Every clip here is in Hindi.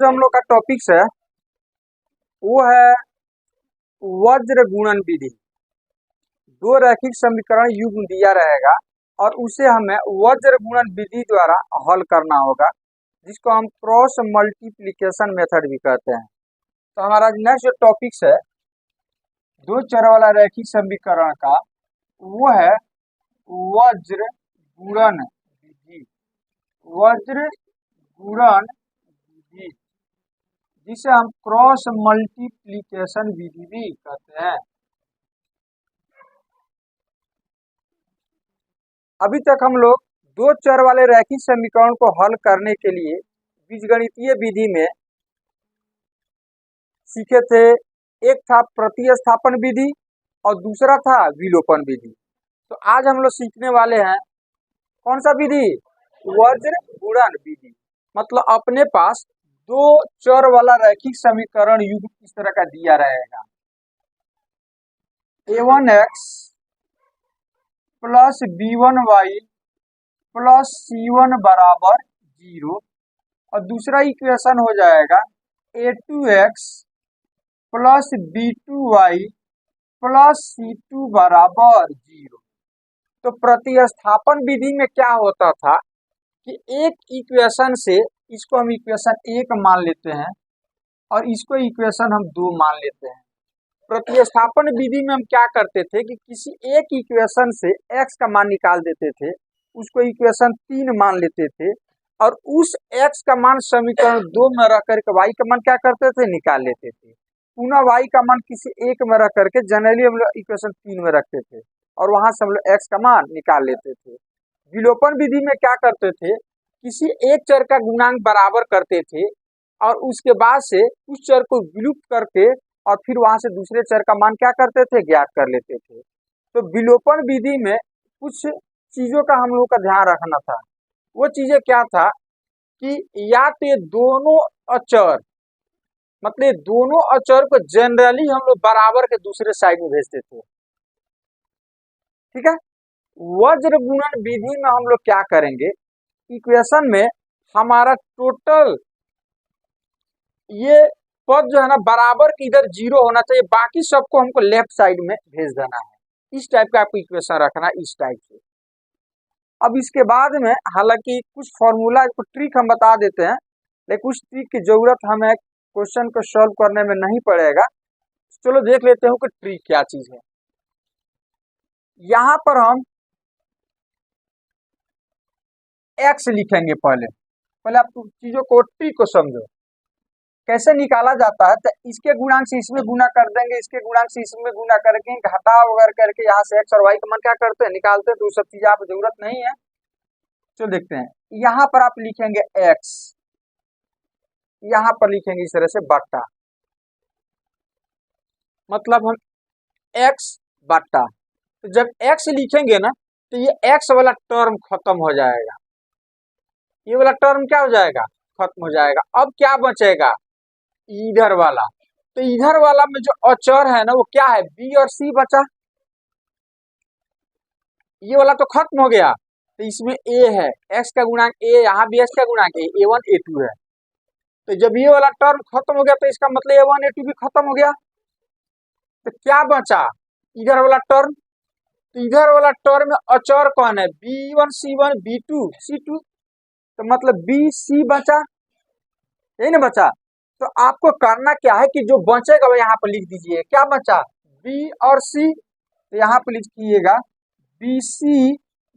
जो हम लोग का टॉपिक्स है वो है वज्र गुणन विधि। दो रैखिक समीकरण युग्म दिया रहेगा और उसे हमें वज्र गुणन विधि द्वारा हल करना होगा, जिसको हम क्रॉस मल्टीप्लिकेशन मेथड भी कहते हैं। तो हमारा नेक्स्ट जो टॉपिक्स है दो चर वाला रैखिक समीकरण का, वो है वज्र गुणन विधि। वज्र गुणन विधि जिसे हम क्रॉस मल्टीप्लिकेशन विधि भी कहते हैं। अभी तक हम लोग दो चर वाले रैखिक समीकरण को हल करने के लिए बीजगणितीय विधि में सीखे थे। एक था प्रतिस्थापन विधि और दूसरा था विलोपन विधि। तो आज हम लोग सीखने वाले हैं कौन सा विधि? वज्र गुणन विधि। मतलब अपने पास दो चर वाला रैखिक समीकरण युग्म इस तरह का दिया रहेगा, a1x plus b1y plus c1 बराबर 0 और दूसरा इक्वेशन हो जाएगा a2x plus b2y plus c2 बराबर 0। तो प्रतिस्थापन विधि में क्या होता था कि एक इक्वेशन से इसको हम इक्वेशन 1 मान लेते हैं और इसको इक्वेशन हम 2 मान लेते हैं। प्रतिस्थापन विधि में हम क्या करते थे कि किसी एक इक्वेशन से x का मान निकाल देते थे, उसको इक्वेशन 3 मान लेते थे और उस x का मान समीकरण 2 में रख करके y का मान क्या करते थे? निकाल लेते थे। पुनः y का मान किसी एक में रख करके जनरली हम लोग इक्वेशन 3 में रखते थे और वहां से हम लोग x का मान निकाल लेते थे। विलोपन विधि में क्या करते थे? किसी एक चर का गुणांक बराबर करते थे और उसके बाद से उस चर को विलुप्त करके और फिर वहां से दूसरे चर का मान क्या करते थे? ज्ञात कर लेते थे। तो विलोपन विधि में कुछ चीजों का हम लोग का ध्यान रखना था। वो चीजें क्या था कि या तो ये दोनों अचर, मतलब दोनों अचर को जनरली हम लोग बराबर के दूसरे साइड में भेजते थे। ठीक है। वज्र गुणन विधि में हम लोग क्या करेंगे? इक्वेशन में हमारा टोटल ये पद जो है ना बराबर की इधर 0 होना चाहिए, बाकी सबको हमको लेफ्ट साइड में भेज देना है। इस टाइप का आपको इक्वेशन रखना है, इस टाइप से। अब इसके बाद में हालांकि कुछ फॉर्मूला को ट्रिक हम बता देते हैं, लेकिन उस ट्रिक की जरूरत हमें क्वेश्चन को सॉल्व करने में नहीं पड़ेगा। चलो देख लेते हैं कि ट्रिक क्या चीज है। यहाँ पर हम x लिखेंगे। पहले आप चीजों को ट्रिक को समझो कैसे निकाला जाता है। तो इसके गुणांक से इसमें गुना कर देंगे, इसके गुणांक से इसमें गुना करके घटा वगैरह करके यहाँ से x और y का मान क्या करते हैं? निकालते हैं। तो सब चीजें आप जरूरत नहीं है। चलो देखते हैं। यहाँ पर आप लिखेंगे x, यहाँ पर लिखेंगे इस तरह से बट्टा, मतलब हम x बट्टा। तो जब x लिखेंगे ना तो ये x वाला टर्म खत्म हो जाएगा, ये वाला टर्म क्या हो जाएगा? खत्म हो जाएगा। अब क्या बचेगा? इधर वाला। तो इधर वाला में जो अचर है ना वो क्या है? b और c बचा। ये वाला तो खत्म हो गया, तो इसमें a है, x का गुणांक a, यहाँ भी x का गुणांक a1 a2 है। तो जब ये वाला टर्म खत्म हो गया तो इसका मतलब a1 a2 भी खत्म हो गया। तो क्या बचा? इधर वाला टर्म। तो इधर वाला टर्म में अचर कौन है? b1 c1 b2 c2, तो मतलब b c बचा, यही ना बचा। तो आपको करना क्या है कि जो बचेगा वो यहाँ पर लिख दीजिए। क्या बचा? b और c। तो यहाँ पर लिखिएगा bc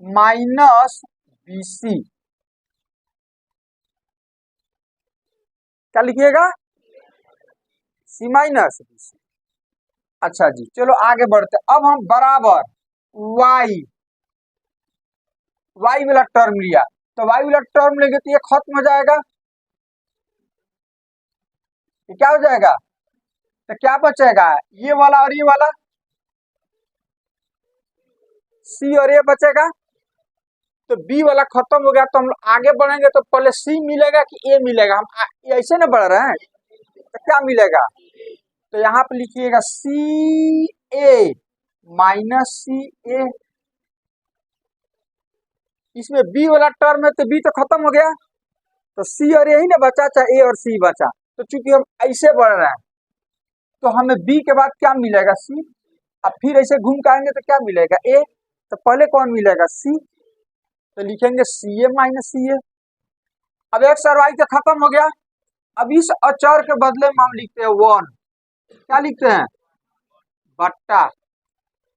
माइनस bc। क्या लिखिएगा? c minus bc। अच्छा जी, चलो आगे बढ़ते। अब हम बराबर y वाला टर्म लिया, तो y वाला टर्म लेंगे तो ये खत्म हो जाएगा। ये क्या हो जाएगा? तो क्या बचेगा? ये वाला और ये वाला, c और ये बचेगा। तो b वाला खत्म हो गया, तो हम लोग आगे बढ़ेंगे तो पहले c मिलेगा कि a मिलेगा? हम ऐसे ना बढ़ रहे हैं। तो क्या मिलेगा? तो यहाँ पे लिखिएगा सी ए माइनस सी ए। इसमें b वाला टर्म है तो b तो खत्म हो गया, तो सी और ए ही ना बचा, चाहे ए और सी बचा। तो चूंकि हम ऐसे बढ़ रहे हैं तो हमें बी के बाद क्या मिलेगा, सी। अब फिर ऐसे घूम के आएंगे तो क्या मिलेगा, ए। तो पहले कौन मिलेगा, सी। तो लिखेंगे सी ए माइनस सी ए। अब एक्स और वाई तो खत्म हो गया। अब इस अचर के बदले में हम लिखते हैं वन। क्या लिखते हैं, बट्टा।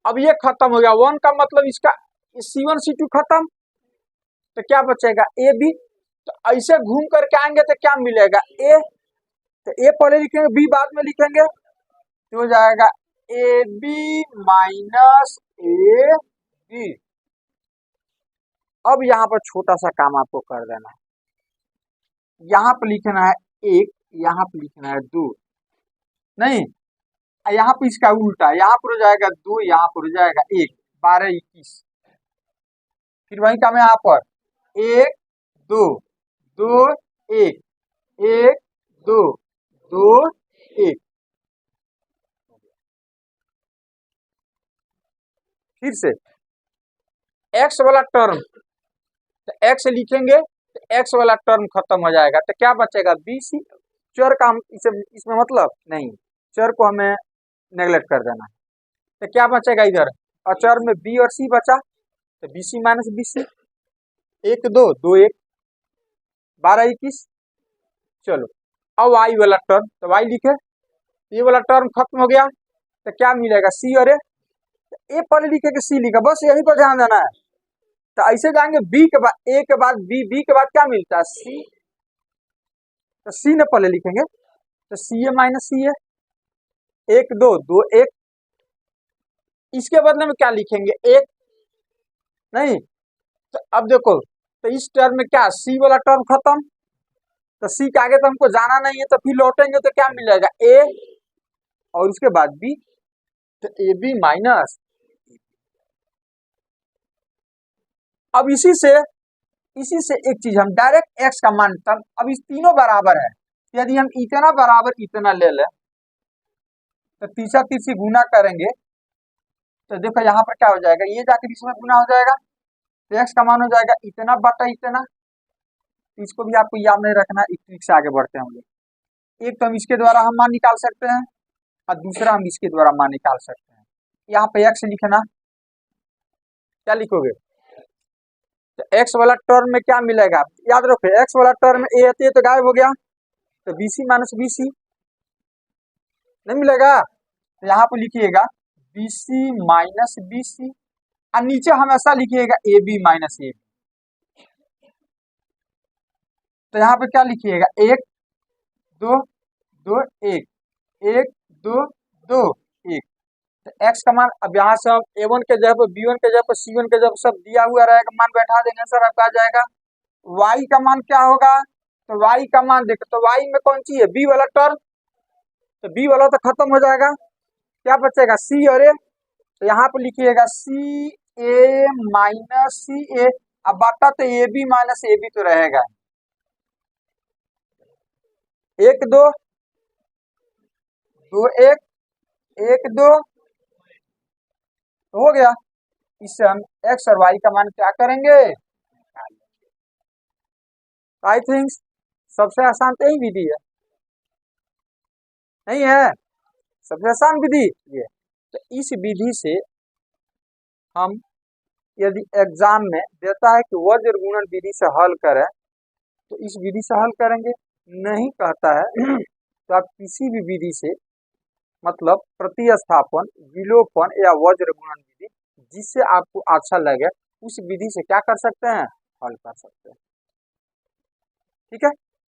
अब ये खत्म हो गया, वन का मतलब इसका C1 C2 खत्म। तो क्या बचेगा, ए बी। तो ऐसे घूम करके आएंगे तो क्या मिलेगा, ए। तो ए पहले लिखेंगे, बी बाद में लिखेंगे, तो हो जाएगा A B minus A B. अब यहाँ पर छोटा सा काम आपको कर देना है, यहाँ पर लिखना है एक, यहाँ पर लिखना है दो, नहीं यहाँ पर इसका उल्टा, यहाँ पर हो जाएगा दो, यहाँ पर हो जाएगा एक, 12 21। फिर वही काम है यहाँ पर, एक दो, दो एक, एक दो, दो एक। फिर से एक्स वाला टर्म, तो एक्स लिखेंगे तो एक्स वाला टर्म खत्म हो जाएगा। तो क्या बचेगा, बी सी। चर का हम इसमें मतलब नहीं, चर को हमें नेगलेक्ट कर देना है। तो क्या बचेगा इधर, अचर में बी और सी बचा, तो B C minus B C. एक दो, दो एक, 12 21। चलो अब वाई वाला टर्म, तो वाई लिखे, ये वाला टर्म खत्म हो गया। तो क्या मिलेगा, सी और ए। ए पहले लिखे कि सी लिखा, बस यही पर ध्यान देना है। तो ऐसे जाएंगे बी के बाद, ए के बाद बी, बी के बाद क्या मिलता है, सी। तो सी ने पहले लिखेंगे, तो सी ए माइनस सी ए। एक दो, दो एक। इसके बदले में क्या लिखेंगे, एक, नहीं। तो अब देखो, तो इस टर्म में क्या, सी वाला टर्म खत्म। तो सी के आगे तो हमको जाना नहीं है, तो फिर लौटेंगे तो क्या मिलेगा, ए और उसके बाद बी। तो ए बी माइनस। अब इसी से एक चीज हम डायरेक्ट एक्स का मान, तब अब इस तीनों बराबर है, यदि हम इतना बराबर इतना ले लें तो तीसरा तीसरी गुना करेंगे तो देखो यहाँ पर क्या हो जाएगा, ये जाकर इसमें गुना हो जाएगा, तो एक्स का मान हो जाएगा इतना बटा इतना। इसको भी आपको याद नहीं रखना, इस ट्रिक से आगे बढ़ते हैं हम लोग। एक तो हम इसके द्वारा हम मान निकाल सकते हैं और दूसरा हम इसके द्वारा मान निकाल सकते हैं। यहाँ पे एक्स लिखना, क्या लिखोगे, तो एक्स वाला टर्म में क्या मिलेगा, याद रखो एक्स वाला टर्म ए है तो गायब हो गया, तो B C minus B C नहीं मिलेगा। तो यहाँ पे लिखिएगा B C minus B C, और नीचे हमेशा लिखिएगा A B minus A B. तो यहाँ पे क्या लिखिएगा, एक दो, दो एक, एक दो, दो एक। तो एक्स का मान, अब यहाँ से हम a1 के जगह पर b1 के जगह पर c1 के जगह पर सब दिया हुआ रहेगा, मान बैठा देंगे सर, आपका आ जाएगा। y का मान क्या होगा, तो y का मान देखो, तो y में कौन सी है, b वाला टर्म, तो b वाला तो खत्म हो जाएगा, क्या बचेगा, c और a। तो यहाँ पे लिखिएगा सी ए माइनस सी ए। अब बाटा तो A B minus A B तो रहेगा, एक दो, दो एक, एक दो, तो हो गया। इससे हम एक्स और वाई का मान क्या करेंगे, आई थिंक सबसे आसान तो यही विधि है, नहीं है, सबसे आसान विधि ये। तो इस विधि से हम, यदि एग्जाम में देता है कि वज्र गुणन विधि से हल करें तो इस विधि से हल करेंगे, नहीं कहता है तो आप किसी भी विधि से, मतलब प्रतिस्थापन, विलोपन या वज्र गुणन विधि, जिससे आपको अच्छा लगे उस विधि से क्या कर सकते हैं, हल कर सकते हैं। ठीक है।